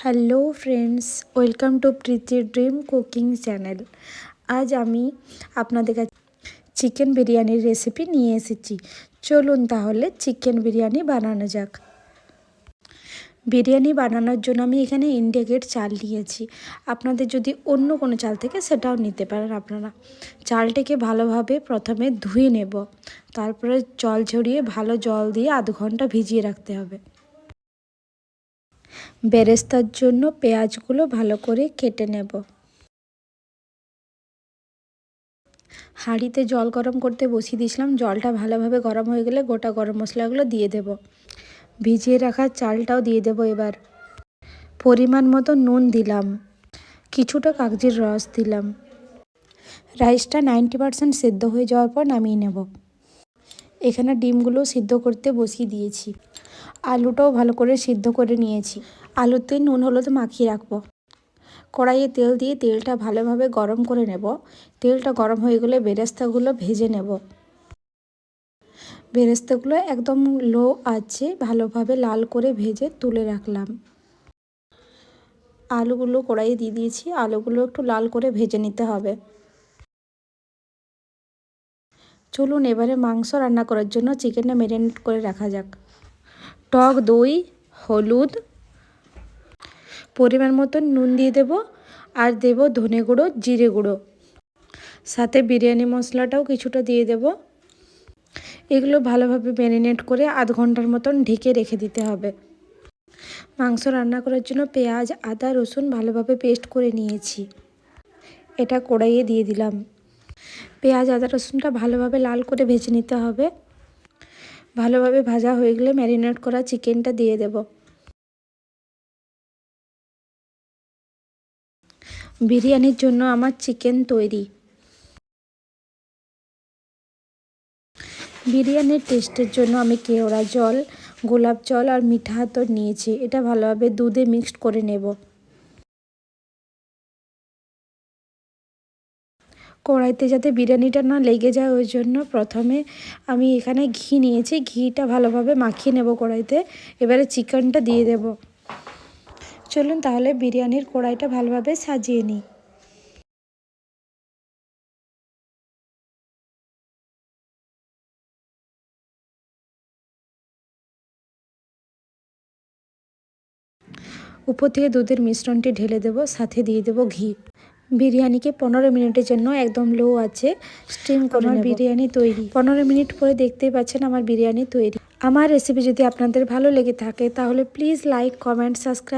Hello friends, welcome to Preeti dream cooking channel. আজ আমি আপনাদের কাছে চিকেন বিরিয়ানির রেসিপি নিয়ে এসেছি। চলুন তাহলে চিকেন বিরিয়ানি বানানো যাক। বিরিয়ানি বানানোর জন্য আমি এখানে ইন্ডিয়া গেট চাল নিয়েছি। আপনাদের যদি অন্য কোনো চাল থেকে সেটাও নিতে পারেন আপনারা। চালটাকে ভালোভাবে প্রথমে ধুয়ে নেব, তারপরে জল ঝরিয়ে ভালো জল দিয়ে আধ ঘন্টা ভিজিয়ে রাখতে হবে। বেরেস্তার জন্য পেঁয়াজগুলো ভালো করে কেটে নেব। হাঁড়িতে জল গরম করতে বসিয়ে দিয়েছিলাম। জলটা ভালোভাবে গরম হয়ে গেলে গোটা গরম মশলাগুলো দিয়ে দেব। ভিজিয়ে রাখা চালটাও দিয়ে দেব। এবার পরিমাণ মতো নুন দিলাম, কিছুটা কাগজির রস দিলাম। রাইসটা 90% সেদ্ধ হয়ে যাওয়ার পর নামিয়ে নেব। এখানে ডিমগুলো সিদ্ধ করতে বসিয়ে দিয়েছি। আলুটাও ভালো করে সিদ্ধ করে নিয়েছি। আলুতে নুন হলুদ মাখিয়ে রাখবো। কড়াইয়ে তেল দিয়ে তেলটা ভালোভাবে গরম করে নেব। তেলটা গরম হয়ে গেলে বেরেস্তাগুলো ভেজে নেব। বেরেস্তাগুলো একদম লো আঁচে ভালোভাবে লাল করে ভেজে তুলে রাখলাম। আলুগুলো কড়াইয়ে দিয়ে দিয়েছি। আলুগুলো একটু লাল করে ভেজে নিতে হবে। চলুন এবারে মাংস রান্না করার জন্য চিকেনটা ম্যারিনেট করে রাখা যাক। টক দই, হলুদ, পরিমাণ মতো নুন দিয়ে দেব, আর দেব ধনে গুঁড়ো, জিরে গুঁড়ো, সাথে বিরিয়ানি মশলাটাও কিছুটা দিয়ে দেব। এগুলো ভালোভাবে ম্যারিনেট করে আধ ঘন্টার মতন ঢেকে রেখে দিতে হবে। মাংস রান্না করার জন্য পেঁয়াজ, আদা, রসুন ভালোভাবে পেস্ট করে নিয়েছি। এটা কড়াইয়ে দিয়ে দিলাম। পেঁয়াজ, আদা, রসুনটা ভালোভাবে লাল করে ভেজে নিতে হবে। ভালোভাবে ভাজা হয়ে গেলে ম্যারিনেট করা চিকেনটা দিয়ে দেব। বিরিয়ানির জন্য আমার চিকেন তৈরি। বিরিয়ানির টেস্টের জন্য আমি কেওড়া জল, গোলাপ জল আর মিঠা আতর নিয়েছি। এটা ভালোভাবে দুধে মিক্সড করে নেব। কড়াইতে যাতে বিরিয়ানিটা না লেগে যায় ওই জন্য প্রথমে আমি এখানে ঘি নিয়েছি। ঘিটা ভালোভাবে মাখিয়ে নেব কড়াইতে। এবারে চিকেনটা দিয়ে দেব। চলুন তাহলে বিরিয়ানির কড়াইটা ভালোভাবে সাজিয়ে নিই। উপর থেকে দুধের মিশ্রণটি ঢেলে দেব, সাথে দিয়ে দেব ঘি। বিরিয়ানিকে 15 মিনিটের জন্য একদম লো আছে স্টিম করে নেব। বিরিয়ানি তৈরি। 15 মিনিট পরে দেখতেই পাচ্ছেন আমার বিরিয়ানি তৈরি। আমার রেসিপি যদি আপনাদের ভালো লেগে থাকে তাহলে প্লিজ লাইক, কমেন্ট, সাবস্ক্রাইব